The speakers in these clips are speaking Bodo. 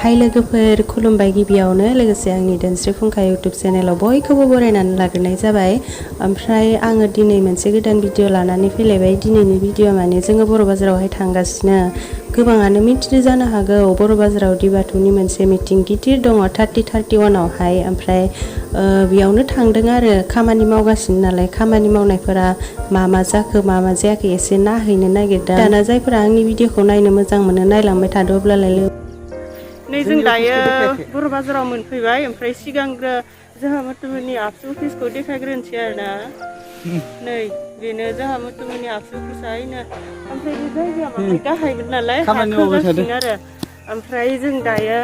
हाय लोगोफोर खुलुमबाय गिबियावनो लोगोसे आंनि दोनस्रि फुंखा यूट्यूब चेनेलाव बयखौबो बरायनानै लाग्रोनाय जाबाय। ओमफ्राय आङो दिनै मोनसे गोदान भिडिअ लानानै फैलायबाय। दिनैनि भिडिअ माने जोङो बर' बाजारावहाय थांगासिनो। गोबाङानो मिथिनो जानो हागौ बर' बाजाराव डिबाटुनि मोनसे मिटिं गिदिर दङ 31आवहाय। ओमफ्राय बेयावनो थांदों आरो खामानि मावगासिनो नालाय खामानि मावनायफोरा मा जाखो मा जायाखै एसे नायहैनो नागिरदों। दाना जायफोरा आंनि भिडिअखौ नायनो मोजां मोनो नायलांबाय थादो अब्लालाय। नै जों दायो बर' बाजाराव मोनफैबाय। ओमफ्राय सिगांग्रो जोंहा मुथुमनि आबसु अफिसखौ देखायग्रोनोसै आरोना। नै बेनो जोंहा मुथुमनि आबसु अफिसआनो। ओमफ्राय बे जायगाया माहाय गाहायमोन नालाय हा खोगासिनो आरो। ओमफ्राय जों दायो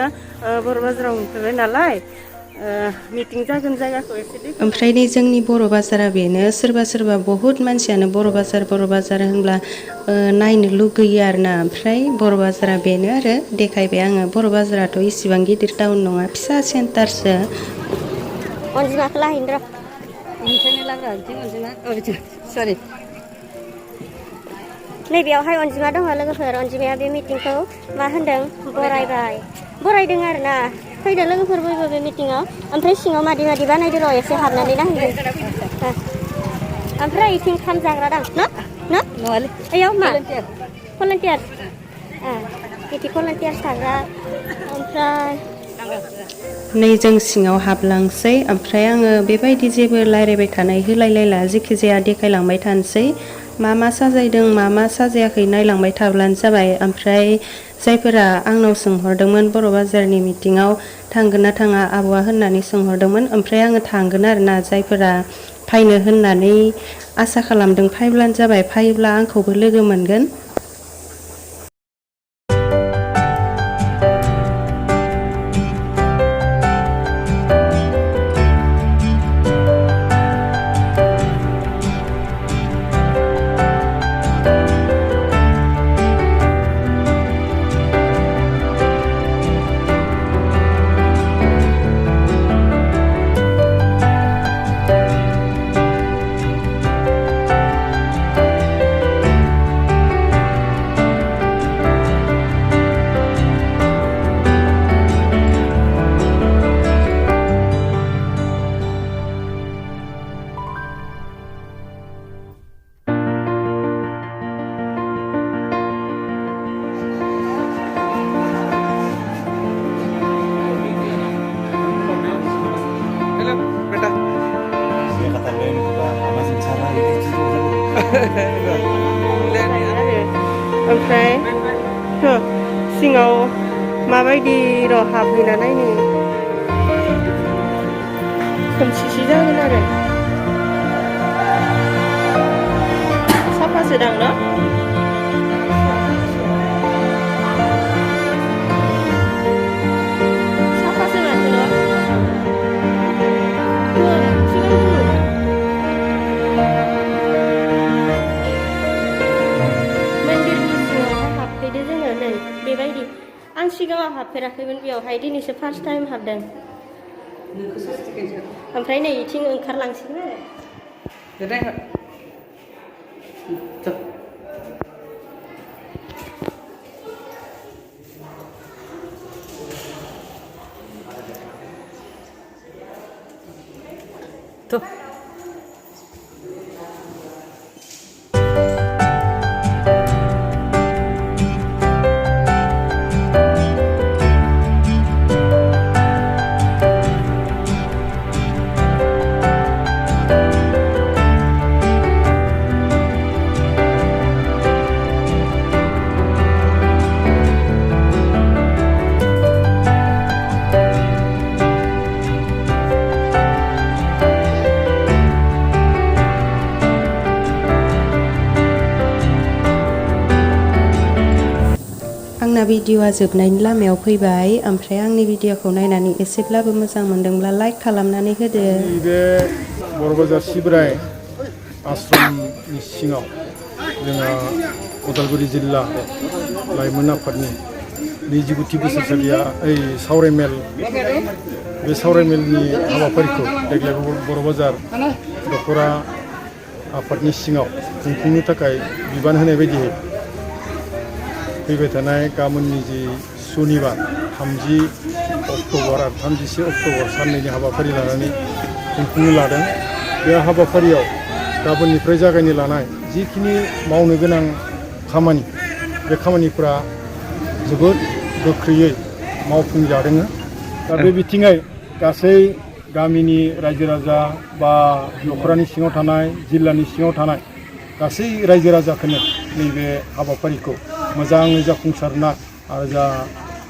बर' बाजाराव मोनफैबाय नालाय मिटिं जागोन जायगाखौ एसे देखाय। ओमफ्राय नै जोंनि बर' बाजारा बेनो। सोरबा बहुत मानसियानो बर' बाजार होनब्ला नायनो लुगैयो आरोना। ओमफ्राय बर' बाजारा बेनो आरो देखायबाय आङो। बर' बाजाराथ' इसिबां गिदिर टाउन नङा फिसा सेन्टारसो। अनजिमाखौ लाहैनो र' बेनिफ्रायनो लाग्रा अनजिमा सरि नैबेयावहाय अनजिमा दङ लोगोफोर। अनजिमाया बे मिटिंखौ मा होनदों बरायदों आरोना। फैदो लोगोफोर बयबो बे मिटिङाव। ओमफ्राय सिङाव मादि बानायदो र' एसे हाबनानै नायहैदो। ओमफ्राय इथिं खाम जाग्रा दां न ओयाव मा भलन्टियार बिदि भलन्टियार थाग्रा। ओमफ्राय नै जों सिङाव हाबलांसै। ओमफ्राय आङो बेबायदि जेबो रायज्लायबाय थानाय होलायलायला जेखि जाया देखायलांबाय थानोसै। मा साजायदों मा साजायाखै नायलांबाय थाब्लानो जाबाय। ओमफ्राय जायफोरा आंनाव सोंहरदोंमोन बर' बाजारनि मिटिङाव थांगोन ना थाङा आब'आ होननानै सोंहरदोंमोन। ओमफ्राय आङो थांगोन आरोना। जायफोरा फायनो होननानै आसा खालामदों फायब्लानो जाबाय। फायोब्ला आंखौबो लोगो मोनगोन। ओमफ्राय सिङाव माबायदि र' हाबहैना नायनो खोमसिसि जागोन आरो साफासो दां न'। साफासो माथो न'। बेबायदि आं सिगाङाव हाबफेराखैमोन बेयावहाय दिनैसो फार्स्ट टाइम हाबदों। ओमफ्राय नै इथिं ओंखारलांसिगोन आरो आंना भिडिअआ जोबनायनि लामायाव फैबाय। ओमफ्राय आंनि भिडिअखौ नायनानै एसेब्लाबो मोजां मोनदोंब्ला लाइक खालामनानै होदो। बे बर' बाजार सिब्राय आश्रमनि सिङाव जोंहा उदालगुरि जिल्ला लाइमोन आफादनि 29थि बोसोरसालिया सावरायमेल बे सावरायमेलनि हाबाफारिखौ देग्लाय बर' बाजार दख'रा आफादनि सिङाव खुंफुंनो थाखाय बिबान होनाय बायदियै फैबाय थानाय गाबोननि जि सुनिबार 30 अक्ट'बर आरो 31 अक्ट'बर साननैनि हाबाफारि लानानै खुंफुंनो लादों। बे हाबाफारियाव गाबोननिफ्राय जागायनो लानाय जिखिनि मावनो गोनां खामानि बे खामानिफ्रा जोबोद गोख्रैयै मावफुंजादों। दा बे बिथिङै गासै गामिनि रायजो राजा बा नखरानि सिङाव थानाय जिल्लानि सिङाव थानाय गासै रायजो राजाखौनो नैबे हाबाफारिखौ मोजाङै जाफुंसारना आरो जा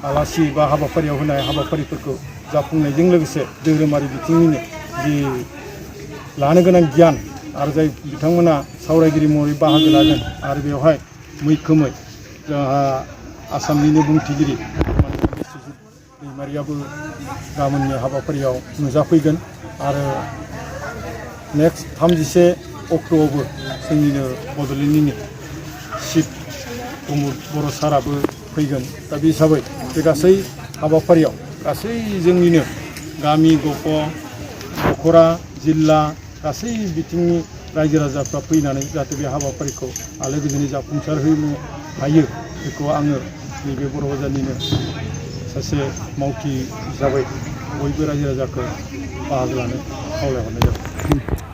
आलासि बा हाबाफारियाव होनाय हाबाफारिफोरखौ जाफुंनायजों लोगोसे धोरोमारि बिथिंनिनो जि लानो गोनां गियान आरो जाय बिथांमोना सावरायगिरि महरै बाहागो लागोन आरो बेवहाय मैखोमै जोंहा आसामनिनो बुंथिगिरि बिस्वजित दैमारियाबो गाबोननि हाबाफारियाव नुजाफैगोन आरो नेक्स्ट 31 अक्ट'आवबो जोंनिनो बड'लेण्डनिनो चिफ प्रमद बर' साराबो फैगोन। दा बे हिसाबै बे गासै हाबाफारियाव गासै जोंनिनो गामि गफ' दख'रा जिल्ला गासै बिथिंनि रायजो राजाफ्रा फैनानै जाहाथे बे हाबाफारिखौ आलो गोजोनै जाफुंसार होनो हायो बेखौ आङो नैबे बर' बाजारनिनो सासे मावथि हिसाबै बयबो रायजो राजाखौ बाहागो लानो खावलायहरनाय जाबाय।